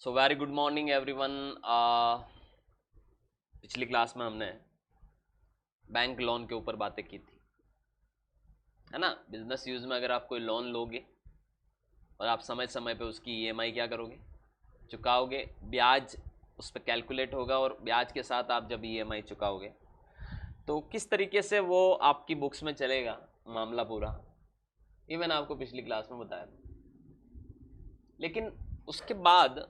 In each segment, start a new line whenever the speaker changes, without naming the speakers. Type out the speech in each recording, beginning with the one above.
So very good morning everyone. पिछली class में हमने बैंक लोन के ऊपर बातें की थी, है ना। बिजनेस यूज में अगर आप कोई लोन लोगे और आप समय समय पे उसकी ईएमआई क्या करोगे, चुकाओगे, ब्याज उस पर कैलकुलेट होगा और ब्याज के साथ आप जब ईएमआई चुकाओगे तो किस तरीके से वो आपकी बुक्स में चलेगा मामला पूरा, ये मैंने आपको पिछली क्लास में बताया था। लेकिन उसके बाद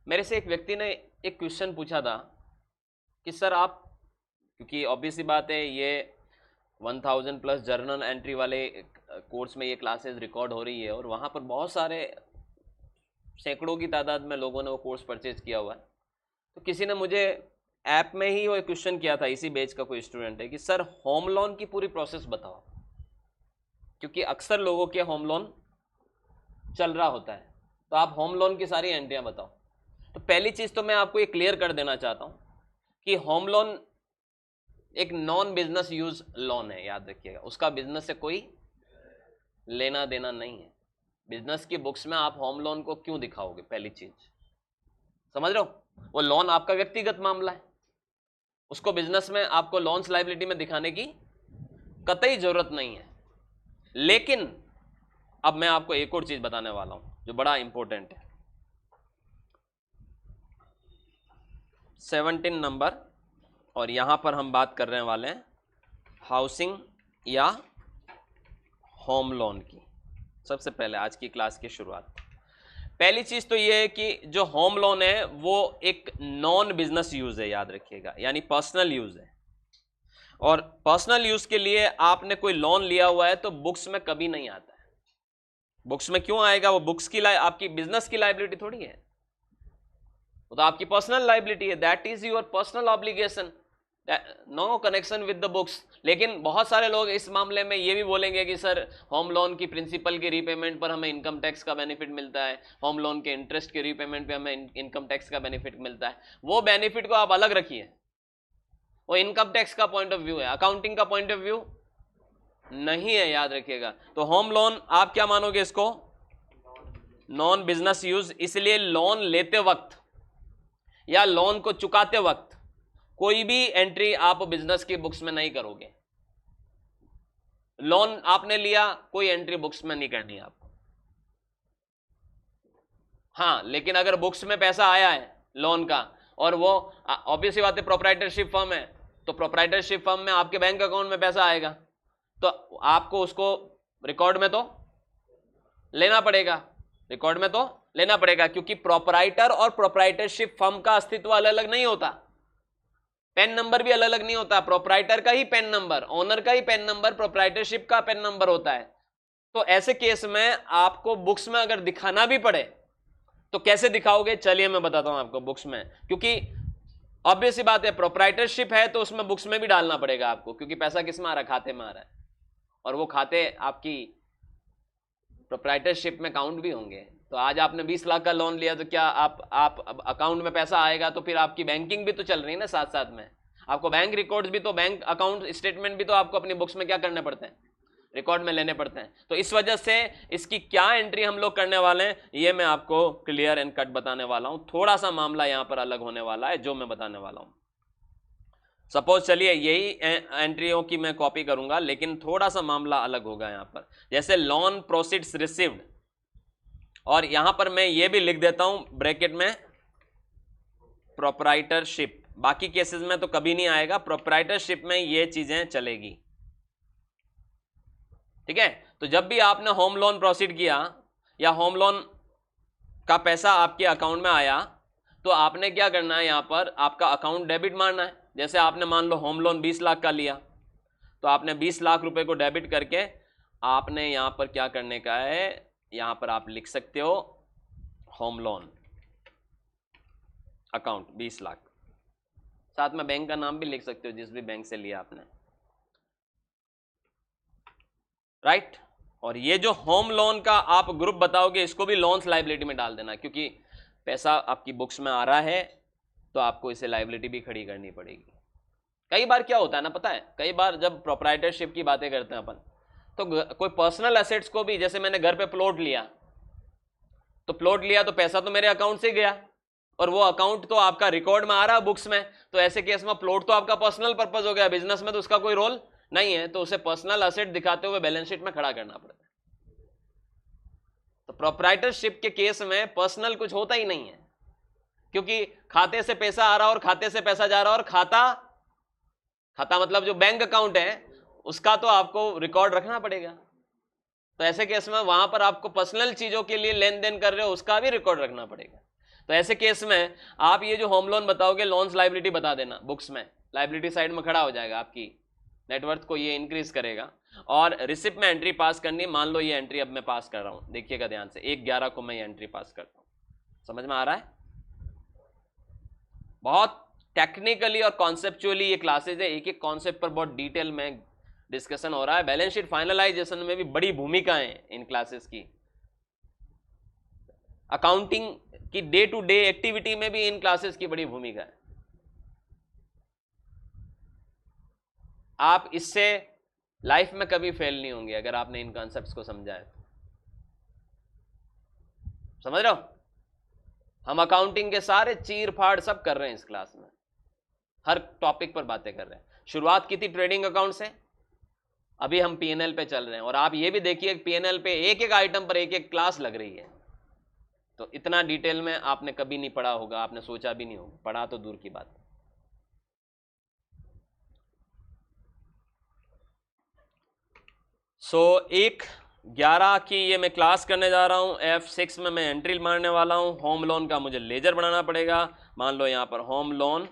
मेरे से एक व्यक्ति ने एक क्वेश्चन पूछा था कि सर आप, क्योंकि ऑब्वियसली बात है ये 1000 प्लस जर्नल एंट्री वाले कोर्स में ये क्लासेस रिकॉर्ड हो रही है और वहाँ पर बहुत सारे सैकड़ों की तादाद में लोगों ने वो कोर्स परचेज किया हुआ है। तो किसी ने मुझे ऐप में ही वो क्वेश्चन किया था, इसी बैच का कोई स्टूडेंट है, कि सर होम लोन की पूरी प्रोसेस बताओ, क्योंकि अक्सर लोगों के होम लोन चल रहा होता है, तो आप होम लोन की सारी एंट्रियाँ बताओ। तो पहली चीज़ तो मैं आपको ये क्लियर कर देना चाहता हूँ कि होम लोन एक नॉन बिजनेस यूज लोन है, याद रखिएगा। उसका बिजनेस से कोई लेना देना नहीं है। बिजनेस की बुक्स में आप होम लोन को क्यों दिखाओगे, पहली चीज समझ रहे हो। वो लोन आपका व्यक्तिगत मामला है, उसको बिजनेस में आपको लोन्स लायबिलिटी में दिखाने की कतई जरूरत नहीं है। लेकिन अब मैं आपको एक और चीज बताने वाला हूं जो बड़ा इंपॉर्टेंट है। 17 नंबर, और यहां पर हम बात कर रहे वाले हैं हाउसिंग या होम लोन की। सबसे पहले आज की क्लास की शुरुआत, पहली चीज तो ये है कि जो होम लोन है वो एक नॉन बिजनेस यूज है, याद रखिएगा, यानी पर्सनल यूज है। और पर्सनल यूज के लिए आपने कोई लोन लिया हुआ है तो बुक्स में कभी नहीं आता है। बुक्स में क्यों आएगा, वो बुक्स की आपकी बिजनेस की लायबिलिटी थोड़ी है, वो तो आपकी पर्सनल लायबिलिटी है। That is your personal obligation, no connection with the books. लेकिन बहुत सारे लोग इस मामले में ये भी बोलेंगे कि सर होम लोन की प्रिंसिपल की रीपेमेंट पर हमें इनकम टैक्स का बेनिफिट मिलता है, होम लोन के इंटरेस्ट के रीपेमेंट पे हमें इनकम टैक्स का बेनिफिट मिलता है। वो बेनिफिट को आप अलग रखिए, वो इनकम टैक्स का पॉइंट ऑफ व्यू है, अकाउंटिंग का पॉइंट ऑफ व्यू नहीं है, याद रखिएगा। तो होम लोन आप क्या मानोगे, इसको नॉन बिजनेस यूज। इसलिए लोन लेते वक्त या लोन को चुकाते वक्त कोई भी एंट्री आप बिजनेस की बुक्स में नहीं करोगे। लोन आपने लिया, कोई एंट्री बुक्स में नहीं करनी है आपको। हाँ, लेकिन अगर बुक्स में पैसा आया है लोन का और वो ऑब्वियसली बात है प्रोप्राइटरशिप फर्म है, तो प्रोप्राइटरशिप फर्म में आपके बैंक अकाउंट में पैसा आएगा तो आपको उसको रिकॉर्ड में तो लेना पड़ेगा, रिकॉर्ड में तो लेना पड़ेगा, क्योंकि प्रोप्राइटर और प्रोप्राइटरशिप फर्म का अस्तित्व अलग अलग नहीं होता, पेन नंबर भी अलग अलग नहीं होता। प्रोप्राइटर का ही पेन नंबर, ओनर का ही पेन नंबर, प्रोप्राइटरशिप का पेन नंबर होता है। तो ऐसे केस में आपको बुक्स में अगर दिखाना भी पड़े तो कैसे दिखाओगे, चलिए मैं बताता हूं आपको बुक्स में। क्योंकि ऑब्वियस सी बात है प्रोप्राइटरशिप है तो उसमें बुक्स में भी डालना पड़ेगा आपको, क्योंकि पैसा किस में आ रहा है, खाते में आ रहा है, और वो खाते आपकी प्रोप्राइटरशिप में काउंट भी होंगे। तो आज आपने 20 लाख का लोन लिया तो क्या आप अकाउंट में पैसा आएगा तो फिर आपकी बैंकिंग भी तो चल रही है ना साथ साथ में, आपको बैंक रिकॉर्ड्स भी तो, बैंक अकाउंट स्टेटमेंट भी तो आपको अपनी बुक्स में क्या करने पड़ते हैं, रिकॉर्ड में लेने पड़ते हैं। तो इस वजह से इसकी क्या एंट्री हम लोग करने वाले हैं ये मैं आपको क्लियर एंड कट बताने वाला हूं। थोड़ा सा मामला यहां पर अलग होने वाला है जो मैं बताने वाला हूं। सपोज चलिए यही एंट्रियों की मैं कॉपी करूंगा, लेकिन थोड़ा सा मामला अलग होगा यहां पर। जैसे लोन प्रोसीड्स रिसीव्ड, और यहां पर मैं ये भी लिख देता हूं ब्रैकेट में प्रोप्राइटरशिप। बाकी केसेस में तो कभी नहीं आएगा, प्रोप्राइटरशिप में ये चीजें चलेगी, ठीक है। तो जब भी आपने होम लोन प्रोसीड किया या होम लोन का पैसा आपके अकाउंट में आया तो आपने क्या करना है, यहां पर आपका अकाउंट डेबिट मारना है। जैसे आपने मान लो होम लोन 20 लाख का लिया तो आपने 20 लाख रुपए को डेबिट करके आपने यहां पर क्या करने का है, यहां पर आप लिख सकते हो होम लोन अकाउंट 20 लाख, साथ में बैंक का नाम भी लिख सकते हो जिस भी बैंक से लिया आपने, राइट। और ये जो होम लोन का आप ग्रुप बताओगे इसको भी लोन्स लायबिलिटी में डाल देना, क्योंकि पैसा आपकी बुक्स में आ रहा है तो आपको इसे लायबिलिटी भी खड़ी करनी पड़ेगी। कई बार क्या होता है ना, पता है, कई बार जब प्रोप्राइटरशिप की बातें करते हैं अपन तो कोई पर्सनल एसेट्स को भी, जैसे मैंने घर पे प्लॉट लिया तो पैसा तो मेरे अकाउंट से गया, और वो अकाउंट तो आपका रिकॉर्ड में आ रहा है बुक्स में, तो ऐसे केस में प्लॉट तो आपका पर्सनल पर्पस हो गया, बिजनेस में तो उसका कोई रोल नहीं है, तो उसे पर्सनल असेट दिखाते हुए बैलेंस शीट में खड़ा करना पड़ता है। तो प्रोप्राइटरशिप के केस में पर्सनल कुछ होता ही नहीं है, क्योंकि खाते से पैसा आ रहा और खाते से पैसा जा रहा, और खाता मतलब जो बैंक अकाउंट है उसका तो आपको रिकॉर्ड रखना पड़ेगा। तो ऐसे केस में वहां पर आपको पर्सनल चीजों के लिए लेन देन कर रहे हो उसका भी रिकॉर्ड रखना पड़ेगा। तो ऐसे केस में आप ये जो होम लोन बताओगे, लोन्स लायबिलिटी बता देना बुक्स में, लायबिलिटी साइड में खड़ा हो जाएगा, आपकी नेटवर्थ को ये इंक्रीज करेगा। और रिसिप्ट में एंट्री पास करनी, मान लो ये एंट्री अब मैं पास कर रहा हूं, देखिएगा ध्यान से, 1/11 को मैं ये एंट्री पास करता हूं। समझ में आ रहा है? बहुत टेक्निकली और कॉन्सेप्चुअली ये क्लासेज है, एक एक कॉन्सेप्ट पर बहुत डिटेल में डिस्कशन हो रहा है। बैलेंस शीट फाइनलाइजेशन में भी बड़ी भूमिका है इन क्लासेस की। अकाउंटिंग की डे टू डे एक्टिविटी में भी इन क्लासेस की बड़ी भूमिका है। आप इससे लाइफ में कभी फेल नहीं होंगे अगर आपने इन कॉन्सेप्ट्स को समझा है। समझ रहे हो? हम अकाउंटिंग के सारे चीर फाड़ सब कर रहे हैं इस क्लास में, हर टॉपिक पर बातें कर रहे हैं। शुरुआत की थी ट्रेडिंग अकाउंट से, अभी हम पीएनएल पे चल रहे हैं। और आप ये भी देखिए पीएनएल पे एक एक आइटम पर एक एक क्लास लग रही है। तो इतना डिटेल में आपने कभी नहीं पढ़ा होगा, आपने सोचा भी नहीं होगा, पढ़ा तो दूर की बात। सो 1/11 की ये मैं क्लास करने जा रहा हूँ। F6 में मैं एंट्री मारने वाला हूँ। होम लोन का मुझे लेजर बनाना पड़ेगा। मान लो यहाँ पर होम लोन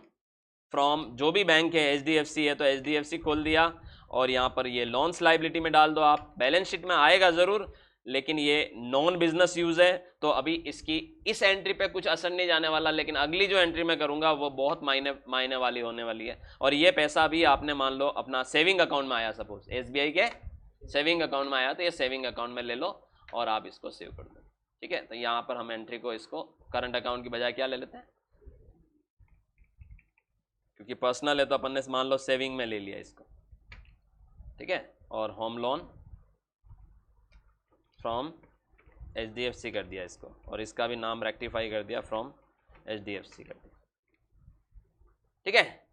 फ्रॉम जो भी बैंक है, HDFC है तो HDFC खोल दिया, और यहाँ पर ये लोन्स लाइबिलिटी में डाल दो आप। बैलेंस शीट में आएगा ज़रूर, लेकिन ये नॉन बिजनेस यूज़ है, तो अभी इसकी इस एंट्री पे कुछ असर नहीं जाने वाला, लेकिन अगली जो एंट्री मैं करूँगा वो बहुत मायने वाली होने वाली है। और ये पैसा भी आपने मान लो अपना सेविंग अकाउंट में आया, सपोज SBI के सेविंग अकाउंट में आया, तो ये सेविंग अकाउंट में ले लो और आप इसको सेव कर दो। ठीक है, तो यहाँ पर हम एंट्री को इसको करंट अकाउंट की बजाय क्या ले लेते हैं, क्योंकि पर्सनल है तो अपन ने मान लो सेविंग में ले लिया इसको। ठीक है, और होम लोन फ्रॉम HDFC कर दिया इसको, और इसका भी नाम रेक्टिफाई कर दिया, फ्रॉम HDFC कर दिया। ठीक है,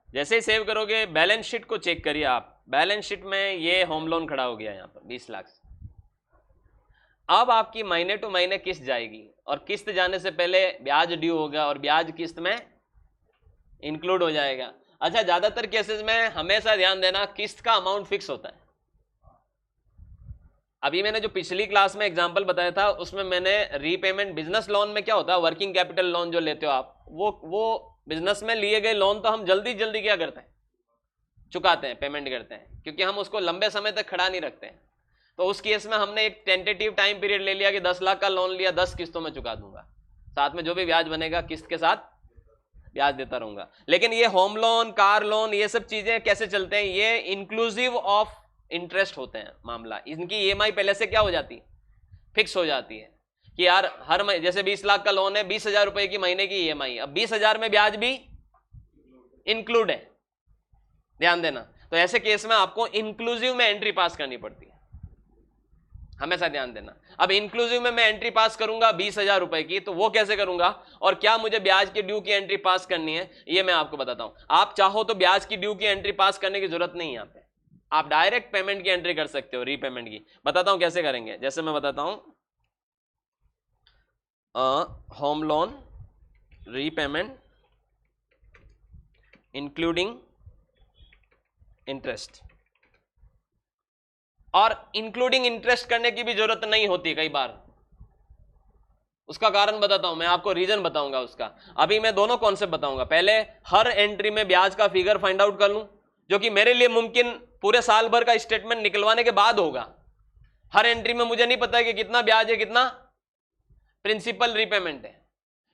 जैसे ही सेव करोगे बैलेंस शीट को चेक करिए आप। बैलेंस शीट में ये होम लोन खड़ा हो गया यहाँ पर 20 लाख से। अब आपकी महीने टू महीने किस्त जाएगी, और किस्त जाने से पहले ब्याज ड्यू होगा, और ब्याज किस्त में इंक्लूड हो जाएगा। अच्छा, ज्यादातर केसेस में हमेशा ध्यान देना, किस्त का अमाउंट फिक्स होता है। अभी मैंने जो पिछली क्लास में एग्जांपल बताया था उसमें मैंने रीपेमेंट, बिजनेस लोन में क्या होता है, वर्किंग कैपिटल लोन जो लेते हो आप, वो बिजनेस में लिए गए लोन तो हम जल्दी जल्दी क्या करते हैं, चुकाते हैं, पेमेंट करते हैं, क्योंकि हम उसको लंबे समय तक खड़ा नहीं रखते हैं। तो उस केस में हमने एक टेंटेटिव टाइम पीरियड ले लिया कि 10 लाख का लोन लिया, 10 किस्तों में चुका दूंगा, साथ में जो भी ब्याज बनेगा किस्त के साथ ब्याज देता रहूंगा। लेकिन ये होम लोन, कार लोन, ये सब चीजें कैसे चलते हैं, ये इंक्लूसिव ऑफ इंटरेस्ट होते हैं मामला। इनकी EMI पहले से क्या हो जाती है, फिक्स हो जाती है कि यार हर महीने, जैसे 20 लाख का लोन है, 20,000 रुपए की महीने की EMI, अब 20,000 में ब्याज भी इंक्लूड है, ध्यान देना। तो ऐसे केस में आपको इंक्लूसिव में एंट्री पास करनी पड़ती है, हमेशा ध्यान देना। अब इंक्लूसिव में मैं एंट्री पास करूंगा 20,000 रुपए की, तो वो कैसे करूंगा और क्या मुझे ब्याज के ड्यू की एंट्री पास करनी है, ये मैं आपको बताता हूं। आप चाहो तो ब्याज की ड्यू की एंट्री पास करने की जरूरत नहीं है, यहाँ पे आप डायरेक्ट पेमेंट की एंट्री कर सकते हो, रीपेमेंट की। बताता हूं कैसे करेंगे, जैसे मैं बताता हूं, home loan repayment including interest, और इंक्लूडिंग इंटरेस्ट करने की भी जरूरत नहीं होती कई बार। उसका कारण बताता हूं मैं आपको, रीजन बताऊंगा उसका। अभी मैं दोनों कॉन्सेप्ट बताऊंगा। पहले हर एंट्री में ब्याज का फिगर फाइंड आउट कर लूं, जो कि मेरे लिए मुमकिन पूरे साल भर का स्टेटमेंट निकलवाने के बाद होगा। हर एंट्री में मुझे नहीं पता है कि कितना ब्याज है, कितना प्रिंसिपल रीपेमेंट है।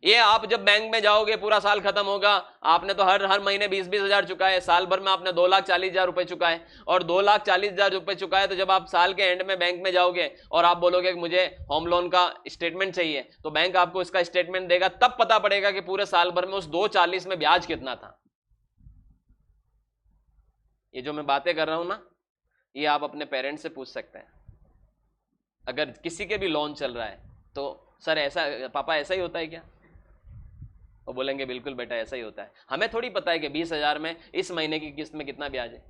ये आप जब बैंक में जाओगे, पूरा साल खत्म होगा, आपने तो हर महीने 20-20 हजार चुकाए, साल भर में आपने 2,40,000 रुपए चुकाए, और 2,40,000 रुपए चुकाए, तो जब आप साल के एंड में बैंक में जाओगे और आप बोलोगे कि मुझे होम लोन का स्टेटमेंट चाहिए, तो बैंक आपको इसका स्टेटमेंट देगा, तब पता पड़ेगा कि पूरे साल भर में उस 2,40 में ब्याज कितना था। ये जो मैं बातें कर रहा हूं ना, ये आप अपने पेरेंट्स से पूछ सकते हैं। अगर किसी के भी लोन चल रहा है तो सर ऐसा, पापा ऐसा ही होता है क्या, और बोलेंगे बिल्कुल बेटा ऐसा ही होता है। हमें थोड़ी पता है कि 20,000 में इस महीने की किस्त में कितना ब्याज है।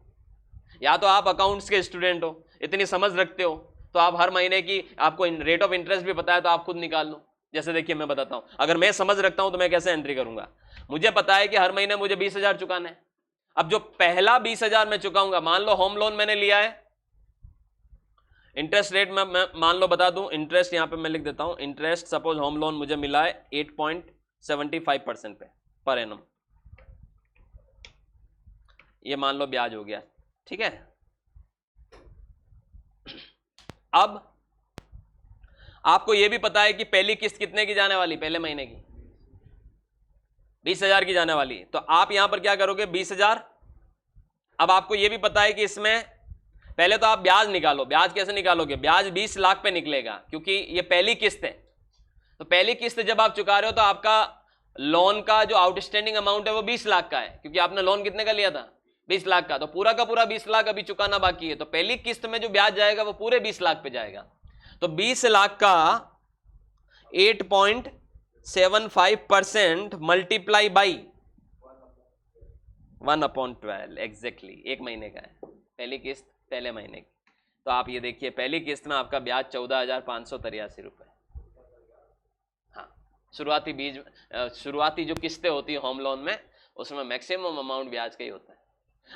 या तो आप अकाउंट्स के स्टूडेंट हो, इतनी समझ रखते हो, तो आप हर महीने की आपको रेट ऑफ इंटरेस्ट भी पता है, तो आप खुद निकाल लो। जैसे देखिए मैं बताता हूं, अगर मैं समझ रखता हूं तो मैं कैसे एंट्री करूंगा। मुझे पता है कि हर महीने मुझे 20,000 चुकाना है। अब जो पहला 20,000 मैं चुकाऊंगा, मान लो होम लोन मैंने लिया है, इंटरेस्ट रेट मैं मान लो बता दूं, इंटरेस्ट यहां पे मैं लिख देता हूं, इंटरेस्ट सपोज होम लोन मुझे मिला है 8.75% पे पर एनम, ये मान लो ब्याज हो गया, ठीक है। अब आपको यह भी पता है कि पहली किस्त कितने की जाने वाली, पहले महीने की 20,000 की जाने वाली, तो आप यहां पर क्या करोगे 20,000। अब आपको यह भी पता है कि इसमें पहले तो आप ब्याज निकालो। ब्याज कैसे निकालोगे, ब्याज 20 लाख पे निकलेगा क्योंकि ये पहली किस्त है। तो पहली किस्त जब आप चुका रहे हो तो आपका लोन का जो आउटस्टैंडिंग अमाउंट है वो 20 लाख का है, क्योंकि आपने लोन कितने का लिया था, 20 लाख का। तो पूरा का पूरा 20 लाख अभी चुकाना बाकी है, तो पहली किस्त में जो ब्याज जाएगा वो पूरे 20 लाख पे जाएगा। तो 20 लाख का 8.75% मल्टीप्लाई बाई 1/12, एग्जैक्टली एक महीने का है पहली किस्त, पहले महीने की। तो आप ये देखिए पहली किस्त में आपका ब्याज 14,583 रुपए। हाँ, शुरुआती जो किस्तें होती है होम लोन में, उसमें मैक्सिमम अमाउंट ब्याज का ही होता है।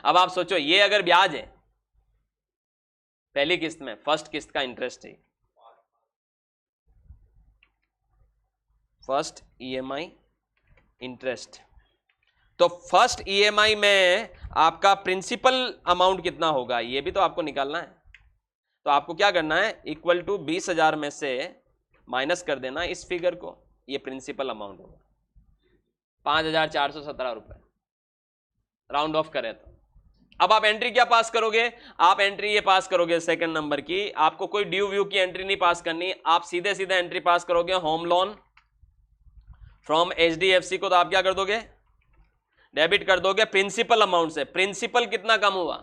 अब आप सोचो, ये अगर ब्याज है पहली किस्त में, फर्स्ट किस्त का इंटरेस्ट है, फर्स्ट ईएमआई इंटरेस्ट, तो फर्स्ट ईएमआई में आपका प्रिंसिपल अमाउंट कितना होगा, ये भी तो आपको निकालना है। तो आपको क्या करना है, इक्वल टू 20,000 में से माइनस कर देना इस फिगर को, ये प्रिंसिपल अमाउंट होगा 5,417 रुपए, राउंड ऑफ करें तो। अब आप एंट्री क्या पास करोगे, आप एंट्री ये पास करोगे सेकंड नंबर की, आपको कोई ड्यू व्यू की एंट्री नहीं पास करनी, आप सीधे सीधे एंट्री पास करोगे होम लोन फ्रॉम एचडीएफसी को। तो आप क्या कर दोगे, डेबिट कर दोगे प्रिंसिपल अमाउंट से। प्रिंसिपल कितना कम हुआ,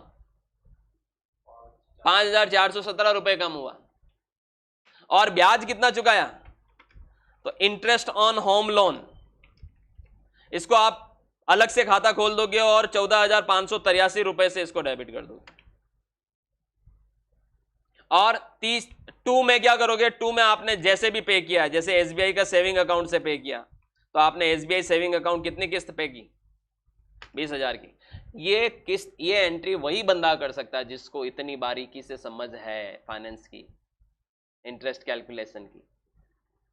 5,417 रुपए कम हुआ। और ब्याज कितना चुकाया, तो इंटरेस्ट ऑन होम लोन, इसको आप अलग से खाता खोल दोगे और 14,583 रुपए से इसको डेबिट कर दोगे। और 2 में क्या करोगे, 2 में आपने जैसे भी पे किया है, जैसे एसबीआई का सेविंग अकाउंट से पे किया, तो आपने एसबीआई सेविंग अकाउंट कितनी किस्त पे की, 20,000 की। ये किस्त, ये एंट्री वही बंदा कर सकता है जिसको इतनी बारीकी से समझ है फाइनेंस की, इंटरेस्ट कैलकुलेशन की।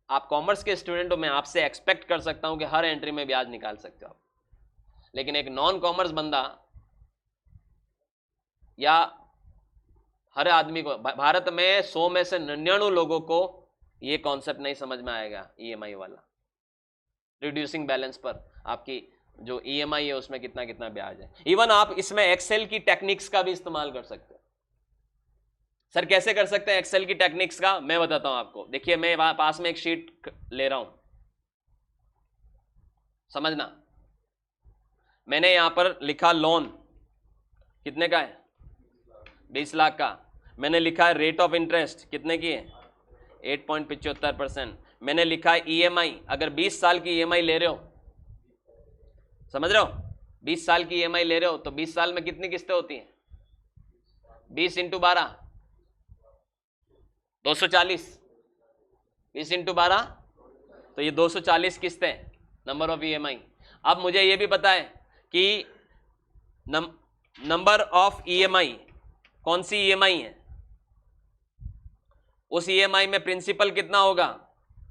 आप कॉमर्स के स्टूडेंट हो, मैं आपसे एक्सपेक्ट कर सकता हूं कि हर एंट्री में ब्याज निकाल सकते हो आप, लेकिन एक नॉन कॉमर्स बंदा या हर आदमी को, भारत में 100 में से 99 लोगों को ये कॉन्सेप्ट नहीं समझ में आएगा। ईएमआई वाला रिड्यूसिंग बैलेंस पर आपकी जो ईएमआई है उसमें कितना कितना ब्याज है। इवन आप इसमें एक्सेल की टेक्निक्स का भी इस्तेमाल कर सकते हो। सर कैसे कर सकते हैं एक्सेल की टेक्निक्स का, मैं बताता हूं आपको। देखिए मैं पास में एक शीट ले रहा हूं, समझना। मैंने यहां पर लिखा लोन कितने का है, 20 लाख का। मैंने लिखा है रेट ऑफ इंटरेस्ट कितने की है, 8.75%। मैंने लिखा है ईएमआई, अगर 20 साल की ईएमआई ले रहे हो, समझ रहे हो, 20 साल की ईएमआई ले रहे हो तो 20 साल में कितनी किस्तें होती हैं, 20 × 12 240, 20 × 12 तो ये 240 किस्तें, नंबर ऑफ ईएमआई। अब मुझे ये भी पता है कि नंबर ऑफ ईएमआई, कौन सी ईएमआई है, उस ईएमआई में प्रिंसिपल कितना होगा।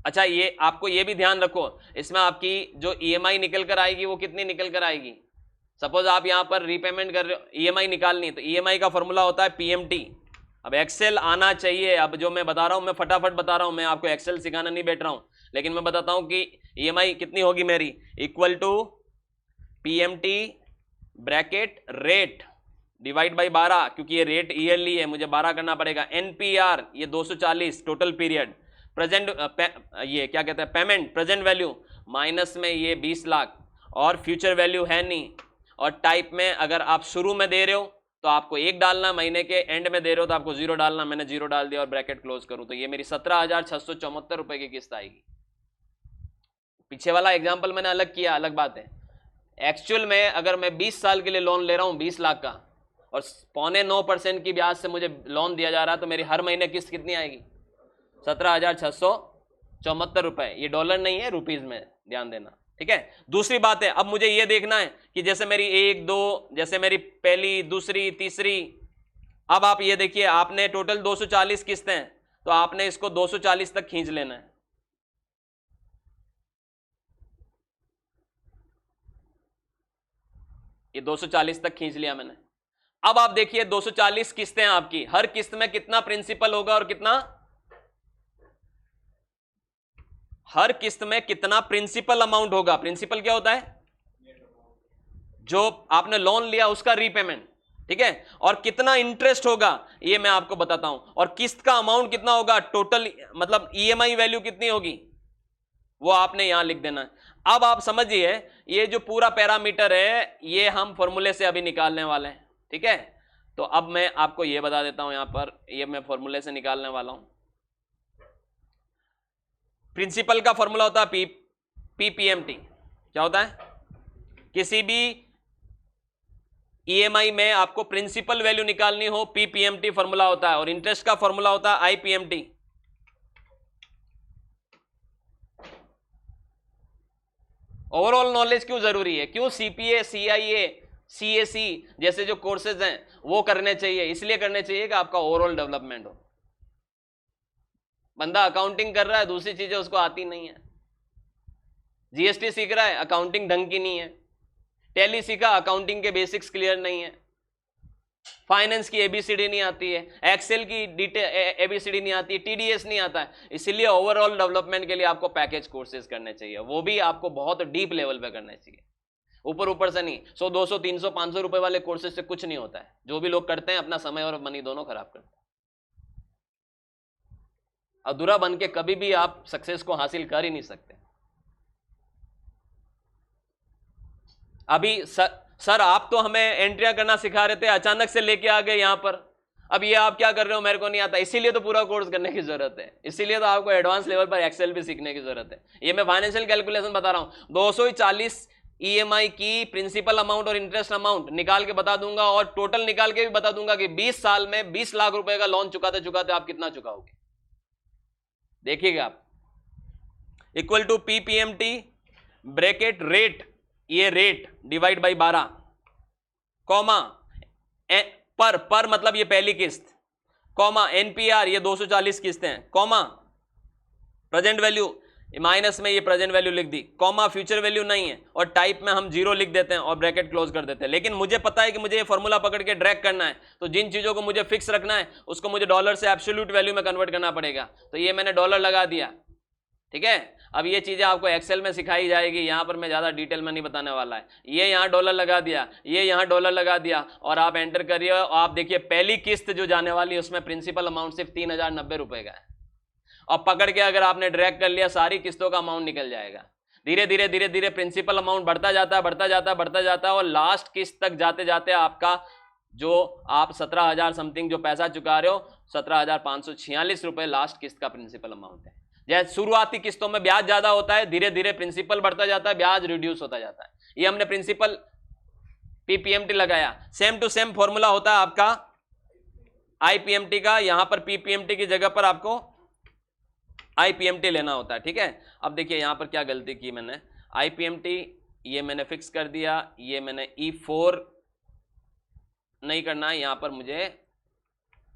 अच्छा, ये आपको ये भी ध्यान रखो, इसमें आपकी जो ईएमआई निकल कर आएगी वो कितनी निकल कर आएगी। सपोज आप यहां पर रीपेमेंट कर रहे हो, ईएमआई निकालनी, तो ईएमआई का फॉर्मूला होता है पीएमटी। अब एक्सेल आना चाहिए, अब जो मैं बता रहा हूं मैं फटाफट बता रहा हूं, मैं आपको एक्सेल सिखाना नहीं बैठ रहा हूं, लेकिन मैं बताता हूं कि ईएमआई कितनी होगी मेरी, equal to PMT bracket rate divide by 12, क्योंकि ये रेट ईयरली है, मुझे 12 करना पड़ेगा। एनपीआर ये 240 टोटल पीरियड, प्रेजेंट ये क्या कहते हैं पेमेंट, प्रेजेंट वैल्यू माइनस में ये 20 लाख, और फ्यूचर वैल्यू है नहीं। और टाइप में अगर आप शुरू में दे रहे हो तो आपको 1 डालना, महीने के एंड में दे रहे हो तो आपको 0 डालना। मैंने 0 डाल दिया और ब्रैकेट क्लोज करूं तो ये मेरी 17,674 रुपए की किस्त आएगी। पीछे वाला एग्जाम्पल मैंने अलग किया, अलग बात है। एक्चुअल में अगर मैं 20 साल के लिए लोन ले रहा हूं 20 लाख का, और 0.9% की ब्याज से मुझे लोन दिया जा रहा है, तो मेरी हर महीने किस्त कितनी आएगी? 17,674 रुपए। ये डॉलर नहीं है, रुपीज में, ध्यान देना, ठीक है। दूसरी बात है, अब मुझे ये देखना है कि जैसे मेरी 1 2, जैसे मेरी पहली, दूसरी, तीसरी, अब आप ये देखिए, आपने टोटल 240 किस्तें, तो आपने इसको 240 तक खींच लेना है। ये 240 तक खींच लिया मैंने। अब आप देखिए 240 किस्तें आपकी, हर किस्त में कितना प्रिंसिपल होगा और कितना, हर किस्त में कितना प्रिंसिपल अमाउंट होगा। प्रिंसिपल क्या होता है? जो आपने लोन लिया उसका रीपेमेंट, ठीक है। और कितना इंटरेस्ट होगा ये मैं आपको बताता हूं, और किस्त का अमाउंट कितना होगा, टोटल मतलब ईएमआई वैल्यू कितनी होगी, वो आपने यहां लिख देना है। अब आप समझिए, ये जो पूरा पैरामीटर है ये हम फॉर्मूले से अभी निकालने वाले हैं, ठीक है। तो अब मैं आपको ये बता देता हूं, यहां पर ये मैं फॉर्मूले से निकालने वाला हूं। प्रिंसिपल का फॉर्मूला होता है पीपीएमटी। क्या होता है? किसी भी ईएमआई में आपको प्रिंसिपल वैल्यू निकालनी हो, पीपीएमटी फॉर्मूला होता है, और इंटरेस्ट का फॉर्मूला होता है आईपीएमटी। ओवरऑल नॉलेज क्यों जरूरी है? क्यों सीपीए, सीआईए, सीएसी जैसे जो कोर्सेज हैं वो करने चाहिए? इसलिए करने चाहिए कि आपका ओवरऑल डेवलपमेंट हो। बंदा अकाउंटिंग कर रहा है, दूसरी चीजें उसको आती नहीं है। जीएसटी सीख रहा है, अकाउंटिंग ढंग की नहीं है। टैली सीखा, अकाउंटिंग के बेसिक्स क्लियर नहीं है। फाइनेंस की एबीसीडी नहीं आती है, एक्सेल की डिटेल एबीसीडी नहीं आती है, टीडीएस नहीं आता है। इसीलिए ओवरऑल डेवलपमेंट के लिए आपको पैकेज कोर्सेज करने चाहिए, वो भी आपको बहुत डीप लेवल पे करने चाहिए, ऊपर ऊपर से नहीं। 100 200 300 500 रुपए वाले कोर्सेज से कुछ नहीं होता है। जो भी लोग करते हैं अपना समय और मनी दोनों खराब करते हैं। अधूरा बन के कभी भी आप सक्सेस को हासिल कर ही नहीं सकते। अभी सर आप तो हमें एंट्रियां करना सिखा रहे थे, अचानक से लेके आ गए यहां पर, अब ये आप क्या कर रहे हो मेरे को नहीं आता। इसीलिए तो पूरा कोर्स करने की जरूरत है, इसीलिए तो आपको एडवांस लेवल पर एक्सेल भी सीखने की जरूरत है। ये मैं फाइनेंशियल कैलकुलेशन बता रहा हूं। 240 ईएमआई की प्रिंसिपल अमाउंट और इंटरेस्ट अमाउंट निकाल के बता दूंगा, और टोटल निकाल के भी बता दूंगा कि 20 साल में 20 लाख रुपए का लोन चुकाते चुकाते आप कितना चुकाओगे। देखिएगा आप, equal to PPMT bracket rate, ये रेट डिवाइड बाई 12, कॉमा पर मतलब ये पहली किस्त, कॉमा एनपीआर ये 240 किस्तें हैं, कॉमा प्रेजेंट वैल्यू माइनस में ये प्रेजेंट वैल्यू लिख दी, कॉमा फ्यूचर वैल्यू नहीं है, और टाइप में हम 0 लिख देते हैं और ब्रैकेट क्लोज कर देते हैं। लेकिन मुझे पता है कि मुझे ये फॉर्मूला पकड़ के ड्रैग करना है, तो जिन चीजों को मुझे फिक्स रखना है उसको मुझे डॉलर से एब्सोल्यूट वैल्यू में कन्वर्ट करना पड़ेगा। तो ये मैंने डॉलर लगा दिया, ठीक है। अब ये चीजें आपको एक्सेल में सिखाई जाएगी, यहां पर मैं ज्यादा डिटेल में नहीं बताने वाला है। ये यहां डॉलर लगा दिया, ये यहां डॉलर लगा दिया, और आप एंटर करिए। आप देखिए पहली किस्त जो जाने वाली है उसमें प्रिंसिपल अमाउंट सिर्फ 3090 रुपए का है, और पकड़ के अगर आपने ड्रैग कर लिया सारी किस्तों का अमाउंट निकल जाएगा। धीरे धीरे धीरे धीरे प्रिंसिपल अमाउंट बढ़ता जाता है, बढ़ता जाता है, बढ़ता जाता है, और लास्ट किस्त तक जाते जाते आपका जो आप 17,000 समथिंग जो पैसा चुका रहे हो, 17,546 रुपए लास्ट किस्त का प्रिंसिपल अमाउंट है। जैसे शुरुआती किस्तों में ब्याज ज्यादा होता है, धीरे धीरे प्रिंसिपल बढ़ता जाता है, ब्याज रिड्यूस होता जाता है। ये हमने प्रिंसिपल पीपीएमटी लगाया। सेम टू सेम फॉर्मूला होता है आपका आईपीएमटी का, यहां पर पीपीएमटी की जगह पर आपको आईपीएमटी लेना होता है, ठीक है। अब देखिए यहां पर क्या गलती की मैंने, आईपीएमटी ये मैंने फिक्स कर दिया, ये मैंने E4 नहीं करना है, यहां पर मुझे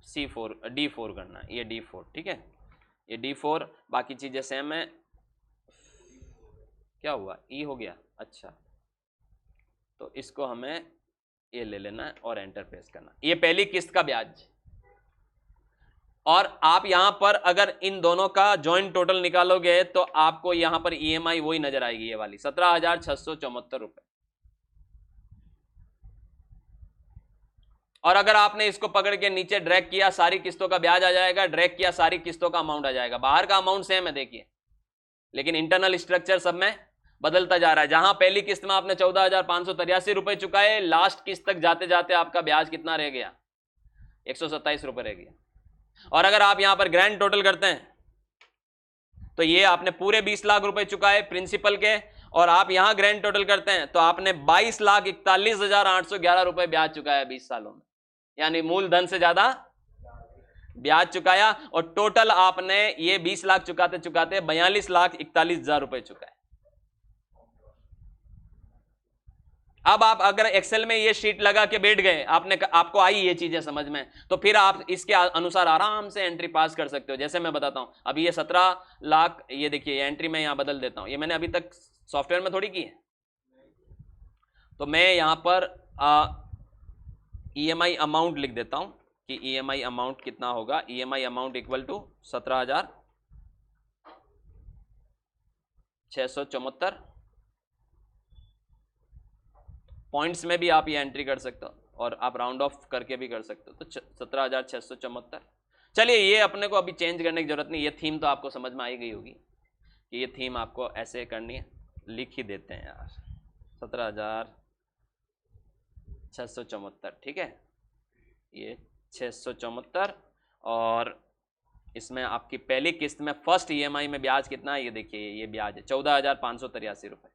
C4 D4 करना है, ये D4, ठीक है, ये D4, बाकी चीजें सेम है। क्या हुआ, E हो गया, अच्छा, तो इसको हमें ये ले लेना है और एंटर प्रेस करना। ये पहली किस्त का ब्याज, और आप यहां पर अगर इन दोनों का जॉइंट टोटल निकालोगे तो आपको यहां पर ईएमआई वही नजर आएगी, ये वाली 17,674 रुपए। और अगर आपने इसको पकड़ के नीचे ड्रैग किया, सारी किस्तों का ब्याज आ जाएगा, ड्रैग किया सारी किस्तों का अमाउंट आ जाएगा। बाहर का अमाउंट सेम है देखिए, लेकिन इंटरनल स्ट्रक्चर सब में बदलता जा रहा है। जहां पहली किस्त में आपने 14,583 रुपए चुकाए, लास्ट किस्त तक जाते जाते आपका ब्याज कितना रह गया, 127 रुपए रह गया। और अगर आप यहां पर ग्रैंड टोटल करते हैं तो ये आपने पूरे 20 लाख रुपए चुकाए प्रिंसिपल के, और आप यहां ग्रैंड टोटल करते हैं तो आपने 22,41,811 रुपए ब्याज चुकाया 20 सालों में, यानी मूलधन से ज्यादा ब्याज चुकाया, और टोटल आपने ये 20 लाख चुकाते चुकाते 42,41,000 रुपए चुकाए। अब आप अगर एक्सेल में ये शीट लगा के बैठ गए, आपको आई ये चीजें समझ में, तो फिर आप इसके अनुसार आराम से एंट्री पास कर सकते हो। जैसे मैं बताता हूं, अभी ये 17 लाख, ये देखिए ये एंट्री मैं यहां बदल देता हूं, ये मैंने अभी तक सॉफ्टवेयर में थोड़ी की है, तो मैं यहां पर EMI अमाउंट लिख देता हूं कि EMI अमाउंट कितना होगा। EMI amount equal to 17,674। Points में भी आप ये एंट्री कर सकते हो और आप राउंड ऑफ करके भी कर सकते हो, तो 17,674। चलिए ये अपने को अभी चेंज करने की जरूरत नहीं, ये थीम तो आपको समझ में आई गई होगी कि ये थीम आपको ऐसे करनी है, लिख ही देते हैं यार 17,674, ठीक है, ये 674। और इसमें आपकी पहली किस्त में फर्स्ट EMI में ब्याज कितना है, ये देखिए ये ब्याज है 14,583 रुपये,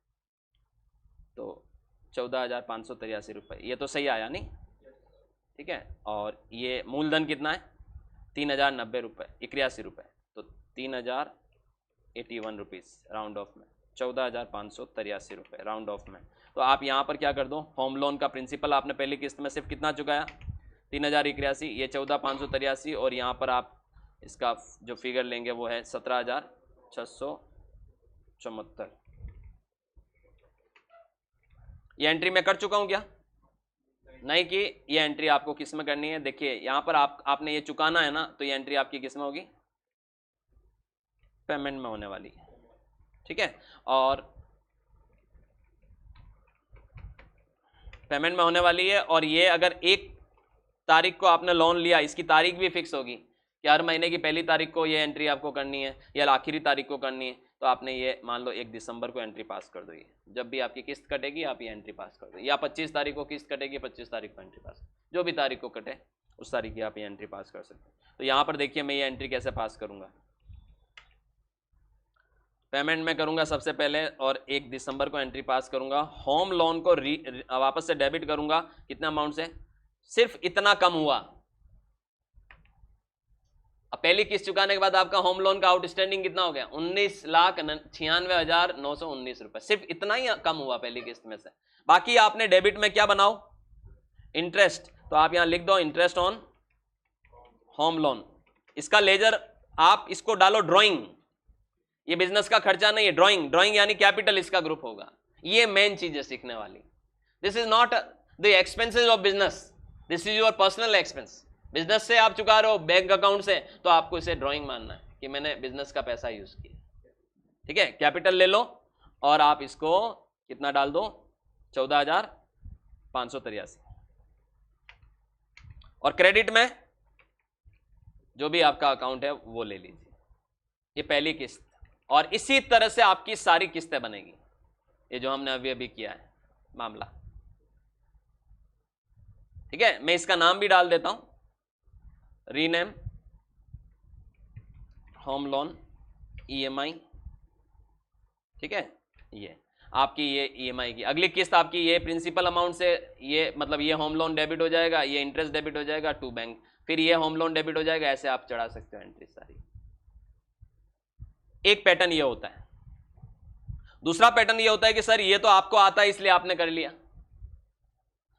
तो 14,583 रुपये, ये तो सही आया नहीं, ठीक है। और ये मूलधन कितना है 3,090 रुपये 81 रुपये, तो 3,081 रुपीज़ राउंड ऑफ में, 14,583 रुपये राउंड ऑफ में। तो आप यहाँ पर क्या कर दो, होम लोन का प्रिंसिपल आपने पहली किस्त में सिर्फ कितना चुकाया 3,081, ये 14,583, और यहाँ पर आप इसका जो फिगर लेंगे वो है 17,674। ये एंट्री मैं कर चुका हूं क्या? नहीं कि ये एंट्री आपको किस में करनी है, देखिए यहां पर आपने ये चुकाना है ना, तो ये एंट्री आपकी किस में होगी, पेमेंट में होने वाली है, ठीक है। और पेमेंट में होने वाली है, और ये अगर 1 तारीख को आपने लोन लिया, इसकी तारीख भी फिक्स होगी कि हर महीने की पहली तारीख को ये एंट्री आपको करनी है या आखिरी तारीख को करनी है, तो आपने ये मान लो 1 दिसंबर को एंट्री पास कर दो। ये जब भी आपकी किस्त कटेगी आप ये एंट्री पास कर दो, या 25 तारीख को किस्त कटेगी 25 तारीख को एंट्री पास, जो भी तारीख को कटे उस तारीख की आप ये एंट्री पास कर सकते हैं। तो यहाँ पर देखिए मैं ये एंट्री कैसे पास करूँगा, पेमेंट में करूँगा सबसे पहले, और 1 दिसंबर को एंट्री पास करूँगा। होम लोन को वापस से डेबिट करूँगा, कितना अमाउंट से, सिर्फ इतना कम हुआ। अब पहली किस्त चुकाने के बाद आपका होम लोन का आउटस्टैंडिंग कितना हो गया 19,96,919 रुपए, सिर्फ इतना ही कम हुआ पहली किस्त में से। बाकी आपने डेबिट में क्या बनाओ, इंटरेस्ट, तो आप यहां लिख दो इंटरेस्ट ऑन होम लोन। इसका लेजर आप इसको डालो ड्राइंग, ये बिजनेस का खर्चा नहीं है, ड्राइंग, ड्राइंग यानी कैपिटल इसका ग्रुप होगा। ये मेन चीज है सीखने वाली। This is not the expenses of business, this is your personal expense. Business से आप चुका रहे हो बैंक अकाउंट से, तो आपको इसे ड्राइंग मानना है कि मैंने बिजनेस का पैसा यूज किया, ठीक है। कैपिटल ले लो और आप इसको कितना डाल दो 14,583, और क्रेडिट में जो भी आपका अकाउंट है वो ले लीजिए। ये पहली किस्त, और इसी तरह से आपकी सारी किस्तें बनेगी, ये जो हमने अभी किया है मामला, ठीक है। मैं इसका नाम भी डाल देता हूं, रीनेम होम लोन EMI, ठीक है। ये आपकी ये EMI की अगली किस्त आपकी ये प्रिंसिपल अमाउंट से, ये मतलब ये होम लोन डेबिट हो जाएगा, ये इंटरेस्ट डेबिट हो जाएगा टू बैंक, फिर ये होम लोन डेबिट हो जाएगा, ऐसे आप चढ़ा सकते हो एंट्री सारी। एक पैटर्न ये होता है। दूसरा पैटर्न ये होता है कि सर ये तो आपको आता है इसलिए आपने कर लिया,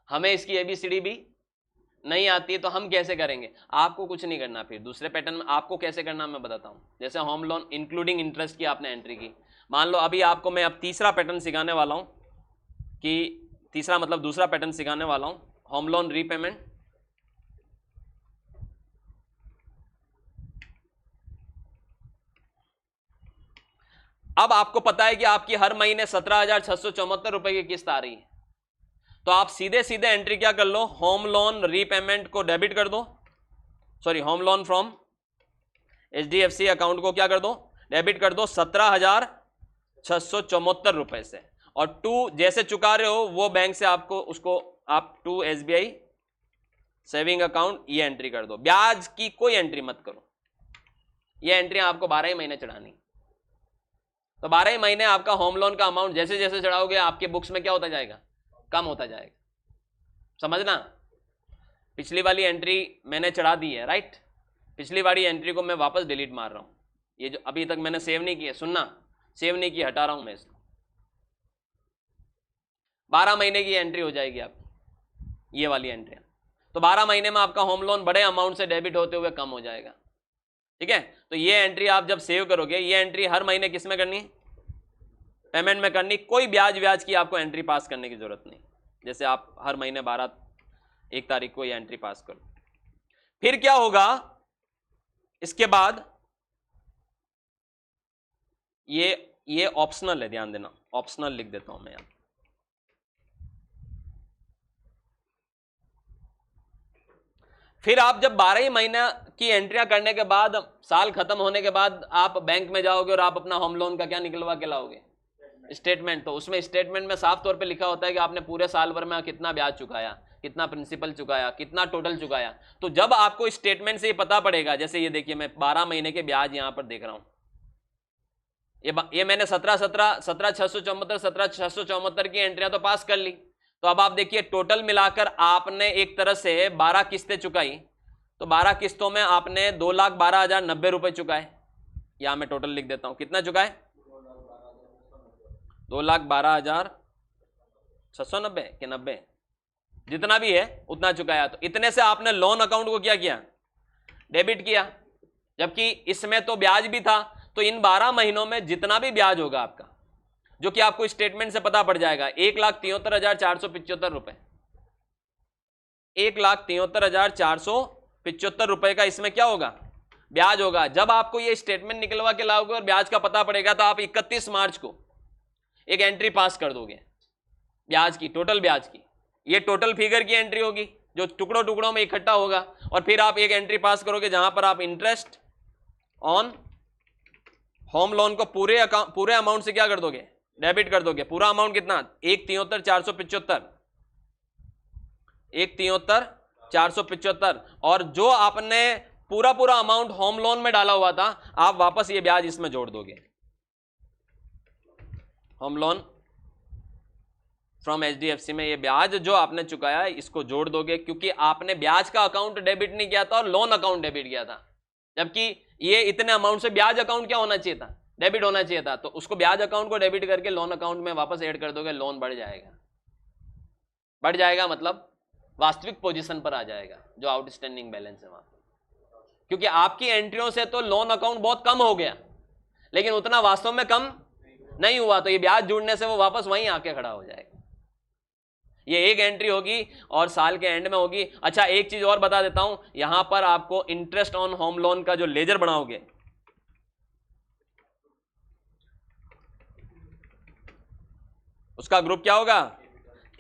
हमें इसकी ABCD भी नहीं आती है, तो हम कैसे करेंगे। आपको कुछ नहीं करना, फिर दूसरे पैटर्न में आपको कैसे करना मैं बताता हूं। जैसे होम लोन इंक्लूडिंग इंटरेस्ट की आपने एंट्री की, मान लो अभी आपको मैं अब तीसरा पैटर्न सिखाने वाला हूं, कि तीसरा मतलब दूसरा पैटर्न सिखाने वाला हूं, होम लोन रीपेमेंट। अब आपको पता है कि आपकी हर महीने 17,674 रुपए की किस्त आ रही है, तो आप सीधे सीधे एंट्री क्या कर लो, होम लोन रीपेमेंट को डेबिट कर दो, sorry home loan from HDFC account को क्या कर दो, डेबिट कर दो 17,674 रुपए से, और टू जैसे चुका रहे हो वो बैंक से आपको उसको आप टू SBI सेविंग अकाउंट ये एंट्री कर दो। ब्याज की कोई एंट्री मत करो, ये एंट्री आपको 12 ही महीने चढ़ानी, तो 12 ही महीने आपका होम लोन का अमाउंट जैसे जैसे चढ़ाओगे आपके बुक्स में क्या होता जाएगा, कम होता जाएगा। समझना, पिछली वाली एंट्री मैंने चढ़ा दी है, राइट, पिछली वाली एंट्री को मैं वापस डिलीट मार रहा हूं, ये जो अभी तक मैंने सेव नहीं किया, सुनना, सेव नहीं किया, हटा रहा हूं मैं इसको। 12 महीने की एंट्री हो जाएगी आपकी, ये वाली एंट्री। तो 12 महीने में आपका होम लोन बड़े अमाउंट से डेबिट होते हुए कम हो जाएगा, ठीक है। तो ये एंट्री आप जब सेव करोगे, ये एंट्री हर महीने किस में करनी है, पेमेंट में करनी, कोई ब्याज की आपको एंट्री पास करने की जरूरत नहीं। जैसे आप हर महीने 1 तारीख को ये एंट्री पास करो। फिर क्या होगा इसके बाद, ये ऑप्शनल है, ध्यान देना, ऑप्शनल लिख देता हूं मैं यहां। फिर आप जब 12 ही महीना की एंट्रियां करने के बाद, साल खत्म होने के बाद आप बैंक में जाओगे और आप अपना होम लोन का क्या निकलवा के लाओगे, स्टेटमेंट। तो उसमें स्टेटमेंट में साफ तौर पे लिखा होता है कि आपने पूरे साल भर में कितना ब्याज चुकाया, कितना प्रिंसिपल चुकाया, कितना टोटल चुकाया। तो जब आपको स्टेटमेंट से ये पता पड़ेगा, जैसे ये देखिए मैं 12 महीने के ब्याज यहां पर देख रहा हूं, ये मैंने 17,674 की एंट्रियां तो पास कर ली। तो अब आप देखिए टोटल मिलाकर आपने एक तरह से 12 किस्तें चुकाई, तो 12 किस्तों में आपने 2,12,090 रुपए चुकाए। यहां मैं टोटल लिख देता हूं, कितना चुकाए, 2,12,690 के 90, जितना भी है उतना चुकाया। तो इतने से आपने लोन अकाउंट को क्या किया, डेबिट किया। जबकि इसमें तो ब्याज भी था, तो इन 12 महीनों में जितना भी ब्याज होगा आपका, जो कि आपको स्टेटमेंट से पता पड़ जाएगा, 1,73,475 रुपए, 1,73,475 रुपए का इसमें क्या होगा, ब्याज होगा। जब आपको ये स्टेटमेंट निकलवा के लाओगे और ब्याज का पता पड़ेगा, तो आप 31 मार्च को एक एंट्री पास कर दोगे ब्याज की, टोटल ब्याज की। ये टोटल फिगर की एंट्री होगी जो टुकड़ों टुकड़ों में इकट्ठा होगा, और फिर आप एक एंट्री पास करोगे जहां पर आप इंटरेस्ट ऑन होम लोन को पूरे अमाउंट से क्या कर दोगे, डेबिट कर दोगे। पूरा अमाउंट कितना, 1,73,475, और जो आपने पूरा अमाउंट होम लोन में डाला हुआ था, आप वापस ये ब्याज इसमें जोड़ दोगे। होम लोन फ्रॉम HDFC में ये ब्याज जो आपने चुकाया है इसको जोड़ दोगे, क्योंकि आपने ब्याज का अकाउंट डेबिट नहीं किया था और लोन अकाउंट डेबिट किया था। जबकि ये इतने अमाउंट से ब्याज अकाउंट क्या होना चाहिए था, डेबिट होना चाहिए था। तो उसको ब्याज अकाउंट को डेबिट करके लोन अकाउंट में वापस ऐड कर दोगे, लोन बढ़ जाएगा, मतलब वास्तविक पोजीशन पर आ जाएगा जो आउटस्टैंडिंग बैलेंस है वहां। क्योंकि आपकी एंट्रियों से तो लोन अकाउंट बहुत कम हो गया, लेकिन उतना वास्तव में कम नहीं हुआ। तो ये ब्याज जुड़ने से वो वापस वहीं आके खड़ा हो जाएगा। ये एक एंट्री होगी और साल के एंड में होगी। अच्छा, एक चीज और बता देता हूं, यहां पर आपको इंटरेस्ट ऑन होम लोन का जो लेजर बनाओगे, उसका ग्रुप क्या होगा,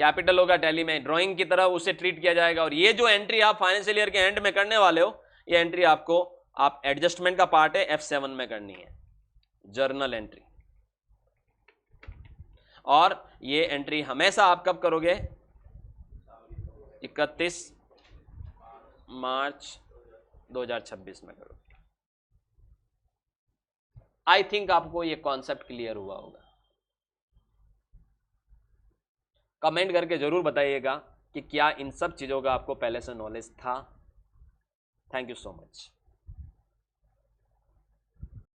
कैपिटल होगा। टैली में ड्राइंग की तरह उसे ट्रीट किया जाएगा। और ये जो एंट्री आप फाइनेंशियल ईयर के एंड में करने वाले हो, ये एंट्री आपको आप एडजस्टमेंट का पार्ट है, F7 में करनी है, जर्नल एंट्री। और ये एंट्री हमेशा आप कब करोगे, 31 मार्च 2026 में करोगे। आई थिंक आपको ये कॉन्सेप्ट क्लियर हुआ होगा। कमेंट करके जरूर बताइएगा कि क्या इन सब चीजों का आपको पहले से नॉलेज था। Thank you so much.